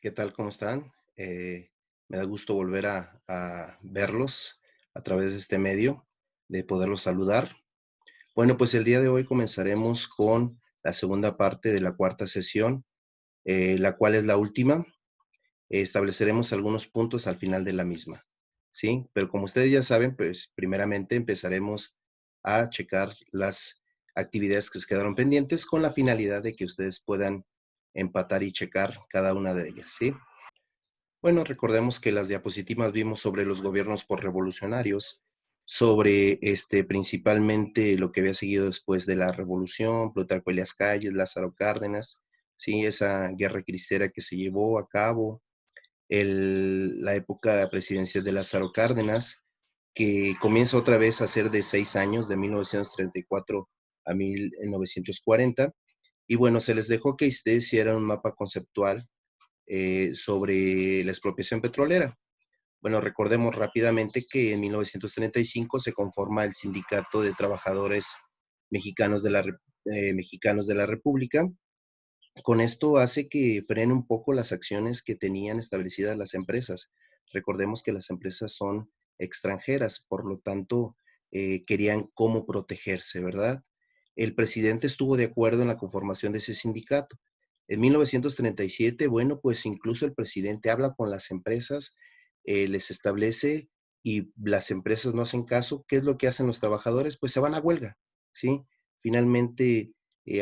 ¿Qué tal? ¿Cómo están? Me da gusto volver a verlos a través de este medio, de poderlos saludar. Bueno, pues el día de hoy comenzaremos con la segunda parte de la cuarta sesión, la cual es la última. Estableceremos algunos puntos al final de la misma, ¿sí? Pero como ustedes ya saben, pues primeramente empezaremos a checar las actividades que se quedaron pendientes con la finalidad de que ustedes puedan empatar y checar cada una de ellas, ¿sí? Bueno, recordemos que las diapositivas vimos sobre los gobiernos revolucionarios, sobre principalmente lo que había seguido después de la revolución, Plutarco Elías Calles, Lázaro Cárdenas, sí, esa guerra cristera que se llevó a cabo, la época presidencial de Lázaro Cárdenas, que comienza otra vez a ser de 6 años, de 1934 a 1940. Y bueno, se les dejó que ustedes hicieran un mapa conceptual sobre la expropiación petrolera. Bueno, recordemos rápidamente que en 1935 se conforma el Sindicato de Trabajadores Mexicanos Mexicanos de la República. Con esto hace que frene un poco las acciones que tenían establecidas las empresas. Recordemos que las empresas son extranjeras, por lo tanto, querían cómo protegerse, ¿verdad? El presidente estuvo de acuerdo en la conformación de ese sindicato. En 1937, bueno, pues incluso el presidente habla con las empresas, les establece y las empresas no hacen caso. ¿Qué es lo que hacen los trabajadores? Pues se van a huelga, ¿sí? Finalmente,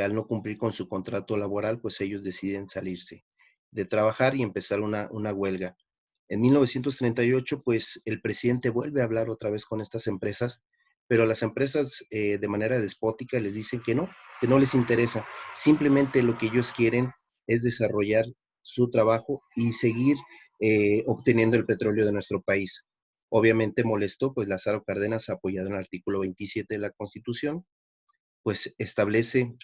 al no cumplir con su contrato laboral, pues ellos deciden salirse de trabajar y empezar una huelga. En 1938, pues el presidente vuelve a hablar otra vez con estas empresas, pero las empresas de manera despótica les dicen que no les interesa. Simplemente lo que ellos quieren es desarrollar su trabajo y seguir obteniendo el petróleo de nuestro país. Obviamente molesto, pues Lázaro Cárdenas, apoyado en el artículo 27 de la Constitución, pues establece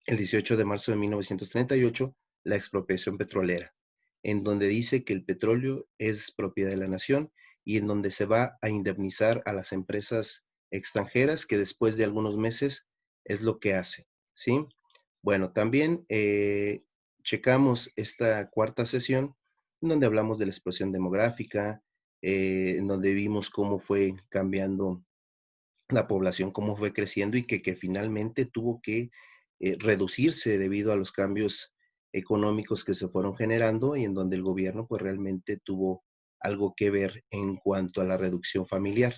el 18 de marzo de 1938 la expropiación petrolera, en donde dice que el petróleo es propiedad de la nación y en donde se va a indemnizar a las empresas extranjeras que después de algunos meses es lo que hace, ¿sí? Bueno, también checamos esta cuarta sesión en donde hablamos de la explosión demográfica, en donde vimos cómo fue cambiando la población, cómo fue creciendo y que finalmente tuvo que reducirse debido a los cambios económicos que se fueron generando y en donde el gobierno pues realmente tuvo algo que ver en cuanto a la reducción familiar.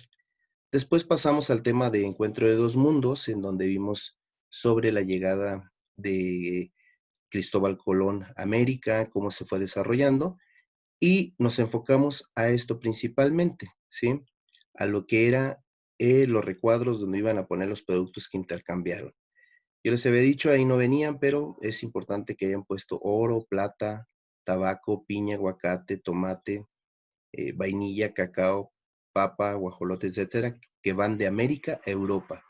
Después pasamos al tema de Encuentro de Dos Mundos, en donde vimos sobre la llegada de Cristóbal Colón a América, cómo se fue desarrollando, y nos enfocamos a esto principalmente, ¿sí? A lo que era los recuadros donde iban a poner los productos que intercambiaron. Yo les había dicho, ahí no venían, pero es importante que hayan puesto oro, plata, tabaco, piña, aguacate, tomate, vainilla, cacao, papa, guajolotes, etcétera, que van de América a Europa.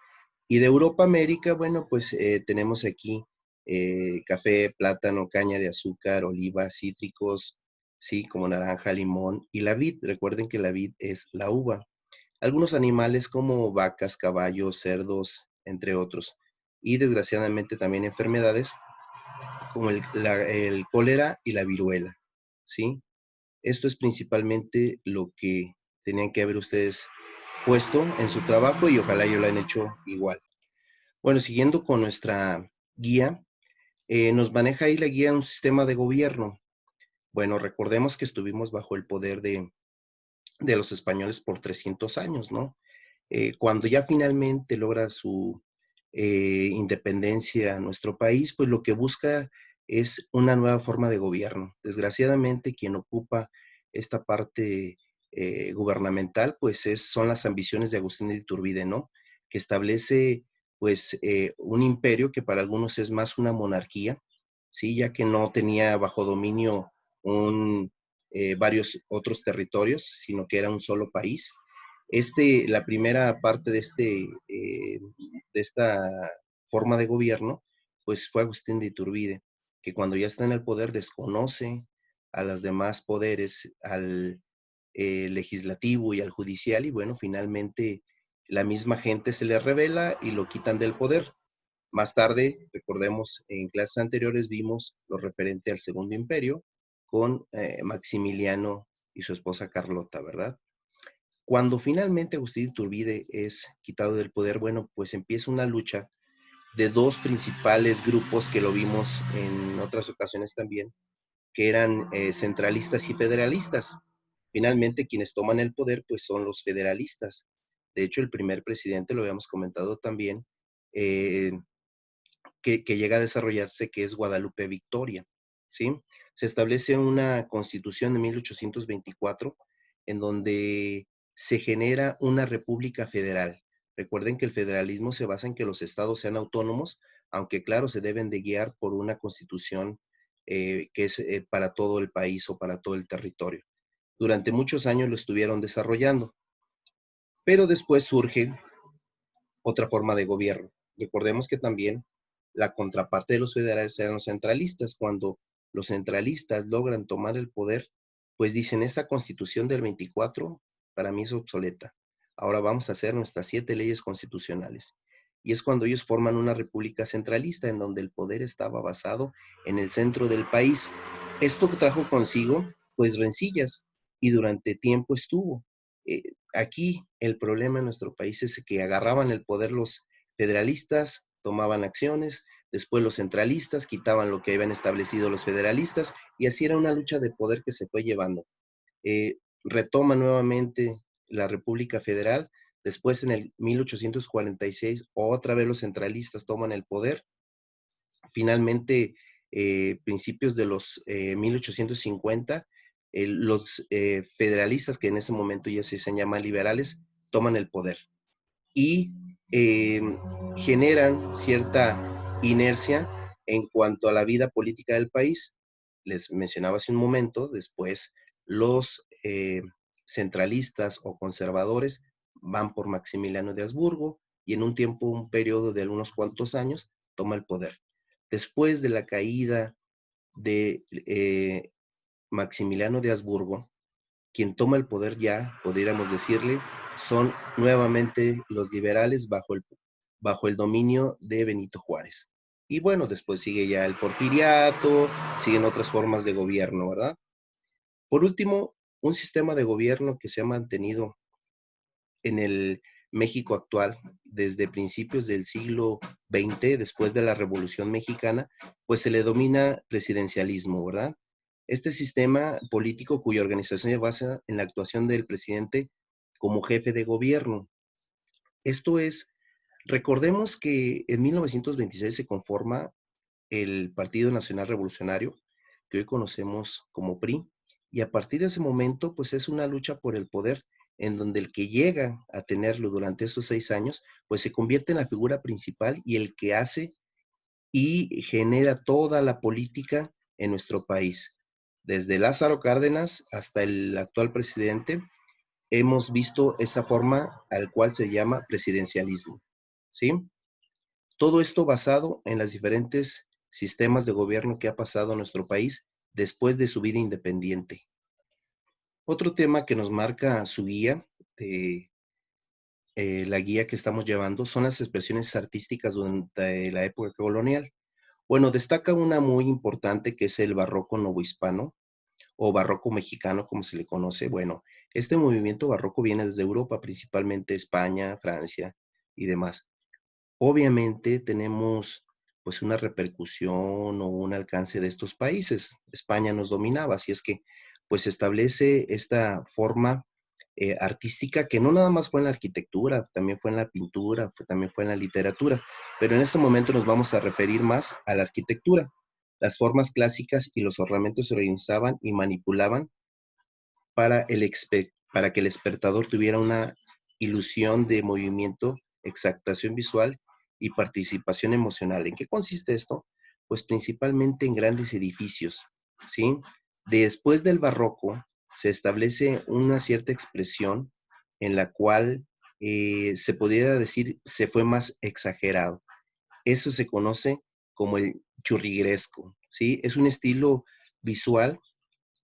Y de Europa a América, bueno, pues tenemos aquí café, plátano, caña de azúcar, olivas, cítricos, sí, como naranja, limón y la vid. Recuerden que la vid es la uva. Algunos animales como vacas, caballos, cerdos, entre otros. Y desgraciadamente también enfermedades como el cólera y la viruela, ¿sí? Esto es principalmente lo que tenían que haber ustedes puesto en su trabajo y ojalá yo lo hayan hecho igual. Bueno, siguiendo con nuestra guía, nos maneja ahí la guía un sistema de gobierno. Bueno, recordemos que estuvimos bajo el poder de los españoles por 300 años, ¿no? Cuando ya finalmente logra su independencia nuestro país, pues lo que busca es una nueva forma de gobierno. Desgraciadamente, quien ocupa esta parte gubernamental, pues son las ambiciones de Agustín de Iturbide, ¿no? Que establece, pues, un imperio que para algunos es más una monarquía, ¿sí? Ya que no tenía bajo dominio varios otros territorios, sino que era un solo país. La primera parte de esta forma de gobierno, pues fue Agustín de Iturbide, que cuando ya está en el poder desconoce a los demás poderes, al legislativo y al judicial, y bueno, finalmente la misma gente se le revela y lo quitan del poder. Más tarde, recordemos, en clases anteriores vimos lo referente al Segundo Imperio, con Maximiliano y su esposa Carlota, ¿verdad? Cuando finalmente Agustín Iturbide es quitado del poder, bueno, pues empieza una lucha de dos principales grupos que lo vimos en otras ocasiones también, que eran centralistas y federalistas. Finalmente, quienes toman el poder, pues son los federalistas. De hecho, el primer presidente, lo habíamos comentado también, eh, que llega a desarrollarse, que es Guadalupe Victoria, ¿sí? Se establece una constitución de 1824 en donde se genera una república federal. Recuerden que el federalismo se basa en que los estados sean autónomos, aunque claro, se deben de guiar por una constitución que es para todo el país o para todo el territorio. Durante muchos años lo estuvieron desarrollando, pero después surge otra forma de gobierno. Recordemos que también la contraparte de los federales eran los centralistas. Cuando los centralistas logran tomar el poder, pues dicen, esa constitución del 24 para mí es obsoleta. Ahora vamos a hacer nuestras 7 leyes constitucionales. Y es cuando ellos forman una república centralista en donde el poder estaba basado en el centro del país. Esto trajo consigo, pues, rencillas y durante tiempo estuvo. Eh, Aquí el problema en nuestro país es que agarraban el poder los federalistas, tomaban acciones, después los centralistas quitaban lo que habían establecido los federalistas y así era una lucha de poder que se fue llevando. Retoma nuevamente la República Federal, después en el 1846 otra vez los centralistas toman el poder, finalmente principios de los 1850 los federalistas, que en ese momento ya se llaman liberales, toman el poder y generan cierta inercia en cuanto a la vida política del país. Les mencionaba hace un momento, después los centralistas o conservadores van por Maximiliano de Habsburgo y en un tiempo, un periodo de unos cuantos años, toma el poder. Después de la caída de Maximiliano de Habsburgo, quien toma el poder ya, podríamos decirle, son nuevamente los liberales bajo el dominio de Benito Juárez. Y bueno, después sigue ya el porfiriato, siguen otras formas de gobierno, ¿verdad? Por último, un sistema de gobierno que se ha mantenido en el México actual desde principios del siglo XX, después de la Revolución Mexicana, pues se le domina presidencialismo, ¿verdad? Este sistema político cuya organización se basa en la actuación del presidente como jefe de gobierno. Esto es, recordemos que en 1926 se conforma el Partido Nacional Revolucionario, que hoy conocemos como PRI, y a partir de ese momento, pues es una lucha por el poder en donde el que llega a tenerlo durante esos 6 años, pues se convierte en la figura principal y el que hace y genera toda la política en nuestro país. Desde Lázaro Cárdenas hasta el actual presidente, hemos visto esa forma al cual se llama presidencialismo, ¿sí? Todo esto basado en los diferentes sistemas de gobierno que ha pasado en nuestro país después de su vida independiente. Otro tema que nos marca su guía, la guía que estamos llevando, son las expresiones artísticas durante la época colonial. Bueno, destaca una muy importante que es el barroco novohispano o barroco mexicano, como se le conoce. Bueno, este movimiento barroco viene desde Europa, principalmente España, Francia y demás. Obviamente tenemos pues una repercusión o un alcance de estos países. España nos dominaba, así es que pues establece esta forma artística que no nada más fue en la arquitectura, también fue en la pintura, también fue en la literatura, pero en este momento nos vamos a referir más a la arquitectura. Las formas clásicas y los ornamentos se organizaban y manipulaban para que el espectador tuviera una ilusión de movimiento, exactación visual y participación emocional. ¿En qué consiste esto? Pues principalmente en grandes edificios, ¿sí? Después del barroco se establece una cierta expresión en la cual se pudiera decir se fue más exagerado. Eso se conoce como el churrigueresco, ¿sí? Es un estilo visual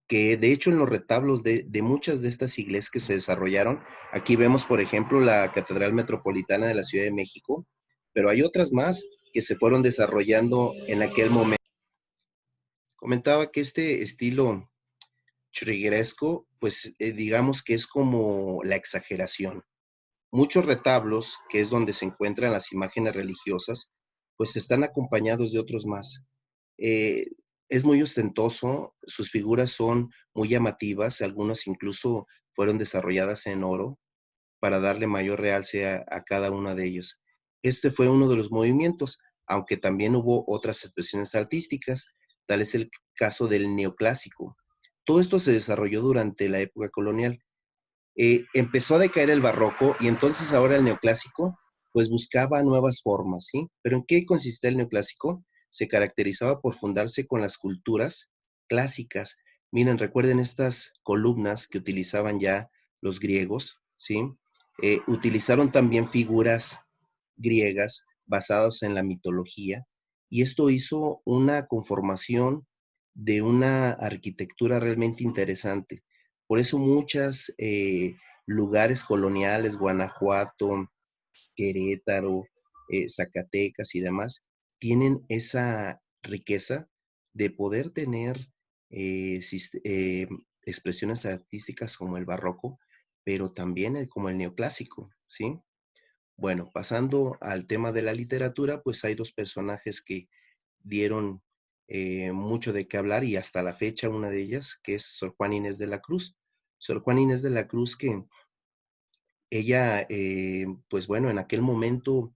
que de hecho en los retablos de muchas de estas iglesias que se desarrollaron, aquí vemos, por ejemplo, la Catedral Metropolitana de la Ciudad de México, pero hay otras más que se fueron desarrollando en aquel momento. Comentaba que este estilo churrigueresco, pues digamos que es como la exageración. Muchos retablos, que es donde se encuentran las imágenes religiosas, pues están acompañados de otros más. Eh, es muy ostentoso, sus figuras son muy llamativas, algunas incluso fueron desarrolladas en oro para darle mayor realce a cada uno de ellos. Este fue uno de los movimientos, aunque también hubo otras expresiones artísticas, tal es el caso del neoclásico. Todo esto se desarrolló durante la época colonial. Empezó a decaer el barroco y entonces ahora el neoclásico pues buscaba nuevas formas, ¿sí? Pero ¿en qué consistía el neoclásico? Se caracterizaba por fundarse con las culturas clásicas. Miren, recuerden estas columnas que utilizaban ya los griegos, ¿sí? Utilizaron también figuras griegas basadas en la mitología y esto hizo una conformación de una arquitectura realmente interesante. Por eso muchos lugares coloniales, Guanajuato, Querétaro, Zacatecas y demás, tienen esa riqueza de poder tener expresiones artísticas como el barroco, pero también como el neoclásico, ¿sí? Bueno, pasando al tema de la literatura, pues hay dos personajes que dieron mucho de qué hablar y hasta la fecha una de ellas, que es Sor Juana Inés de la Cruz. Sor Juana Inés de la Cruz que ella, pues bueno, en aquel momento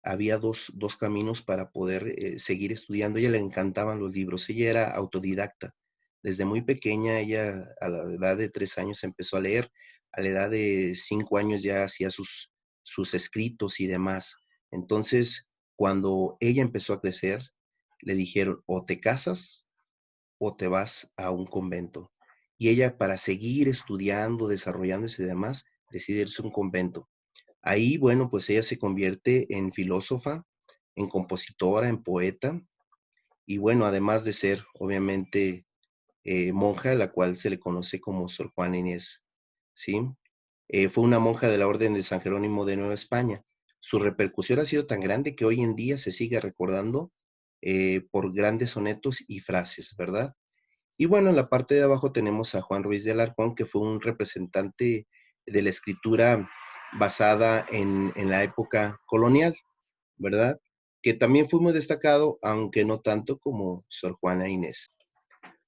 había dos caminos para poder seguir estudiando. A ella le encantaban los libros, ella era autodidacta. Desde muy pequeña, ella a la edad de 3 años empezó a leer, a la edad de 5 años ya hacía sus escritos y demás. Entonces, cuando ella empezó a crecer, le dijeron, o te casas o te vas a un convento. Y ella, para seguir estudiando, desarrollándose y demás, decide irse a un convento. Ahí, bueno, pues ella se convierte en filósofa, en compositora, en poeta, y bueno, además de ser, obviamente, monja, la cual se le conoce como Sor Juana Inés, ¿sí? Fue una monja de la Orden de San Jerónimo de Nueva España. Su repercusión ha sido tan grande que hoy en día se sigue recordando por grandes sonetos y frases, ¿verdad? Y bueno, en la parte de abajo tenemos a Juan Ruiz de Alarcón, que fue un representante de la escritura basada en la época colonial, ¿verdad? Que también fue muy destacado, aunque no tanto como Sor Juana Inés.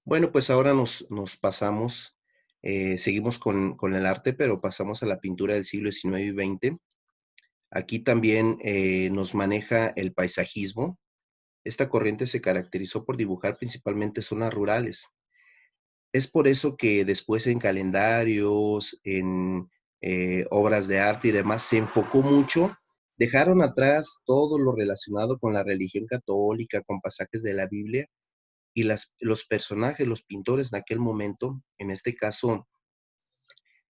Bueno, pues ahora nos pasamos, seguimos con el arte, pero pasamos a la pintura del siglo XIX y XX. Aquí también nos maneja el paisajismo. Esta corriente se caracterizó por dibujar principalmente zonas rurales. Es por eso que después en calendarios, en obras de arte y demás, se enfocó mucho, dejaron atrás todo lo relacionado con la religión católica, con pasajes de la Biblia, y los personajes, los pintores en aquel momento, en este caso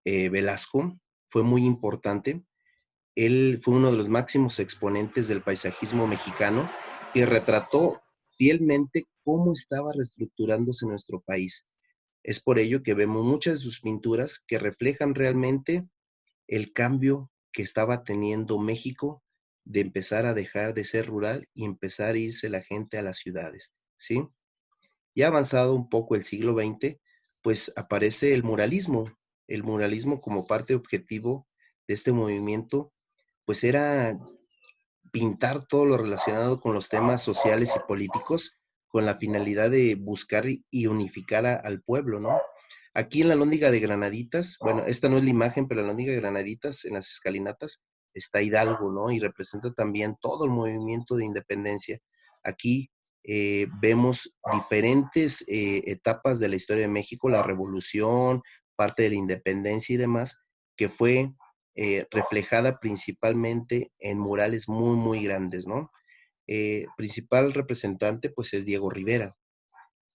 Velasco, fue muy importante. Él fue uno de los máximos exponentes del paisajismo mexicano y retrató fielmente cómo estaba reestructurándose nuestro país. Es por ello que vemos muchas de sus pinturas que reflejan realmente el cambio que estaba teniendo México de empezar a dejar de ser rural y empezar a irse la gente a las ciudades, ¿sí? Ya avanzado un poco el siglo XX, pues aparece el muralismo como parte objetivo de este movimiento, pues era pintar todo lo relacionado con los temas sociales y políticos con la finalidad de buscar y unificar al pueblo, ¿no? Aquí en la Lóndiga de Granaditas, bueno, esta no es la imagen, pero en la Lóndiga de Granaditas, en las escalinatas, está Hidalgo, ¿no? Y representa también todo el movimiento de independencia. Aquí vemos diferentes etapas de la historia de México, la revolución, parte de la independencia y demás, que fue reflejada principalmente en murales muy, muy grandes, ¿no? Principal representante, pues, es Diego Rivera.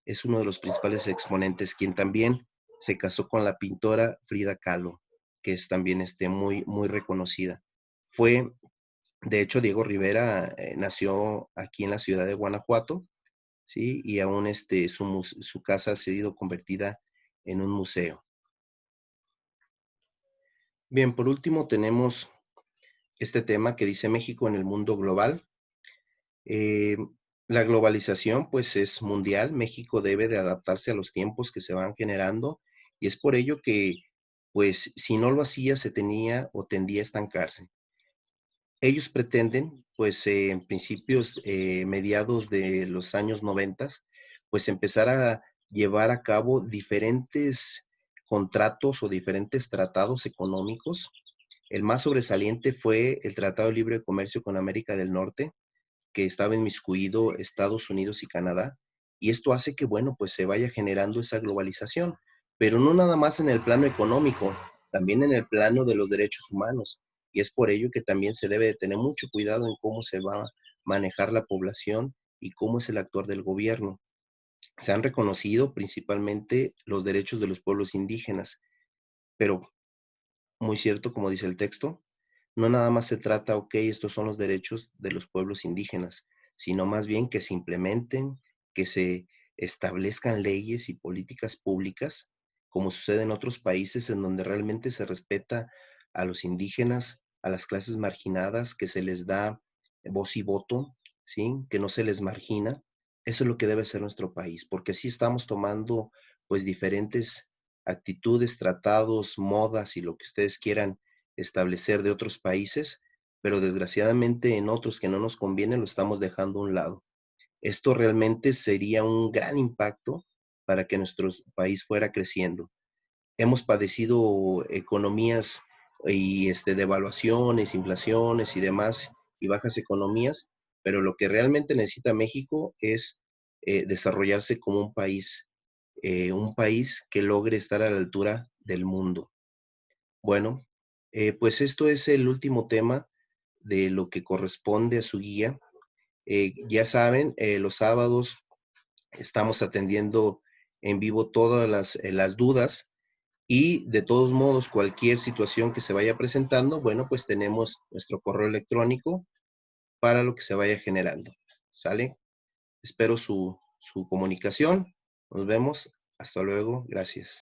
Es uno de los principales exponentes, quien también se casó con la pintora Frida Kahlo, que es también muy, muy reconocida. Fue, de hecho, Diego Rivera nació aquí en la ciudad de Guanajuato, ¿sí? Y aún su casa ha sido convertida en un museo. Bien, por último tenemos este tema que dice México en el mundo global. La globalización, pues, es mundial. México debe de adaptarse a los tiempos que se van generando, y es por ello que, pues, si no lo hacía, se tenía o tendía a estancarse. Ellos pretenden, pues, en principios, mediados de los años noventas, pues, empezar a llevar a cabo diferentes contratos o diferentes tratados económicos. El más sobresaliente fue el Tratado de Libre Comercio con América del Norte, que estaba inmiscuido Estados Unidos y Canadá, y esto hace que, bueno, pues se vaya generando esa globalización, pero no nada más en el plano económico, también en el plano de los derechos humanos, y es por ello que también se debe de tener mucho cuidado en cómo se va a manejar la población y cómo es el actuar del gobierno. Se han reconocido principalmente los derechos de los pueblos indígenas, pero muy cierto, como dice el texto, no nada más se trata, okey, estos son los derechos de los pueblos indígenas, sino más bien que se implementen, que se establezcan leyes y políticas públicas, como sucede en otros países en donde realmente se respeta a los indígenas, a las clases marginadas, que se les da voz y voto, ¿sí? Que no se les margina. Eso es lo que debe ser nuestro país, porque sí estamos tomando, pues, diferentes actitudes, tratados, modas y lo que ustedes quieran establecer de otros países, pero desgraciadamente en otros que no nos conviene lo estamos dejando a un lado. Esto realmente sería un gran impacto para que nuestro país fuera creciendo. Hemos padecido economías y devaluaciones, inflaciones y demás, y bajas economías, pero lo que realmente necesita México es desarrollarse como un país que logre estar a la altura del mundo. Bueno, pues esto es el último tema de lo que corresponde a su guía. Ya saben, los sábados estamos atendiendo en vivo todas las dudas y de todos modos, cualquier situación que se vaya presentando, bueno, pues tenemos nuestro correo electrónico para lo que se vaya generando. ¿Sale? Espero su comunicación. Nos vemos. Hasta luego. Gracias.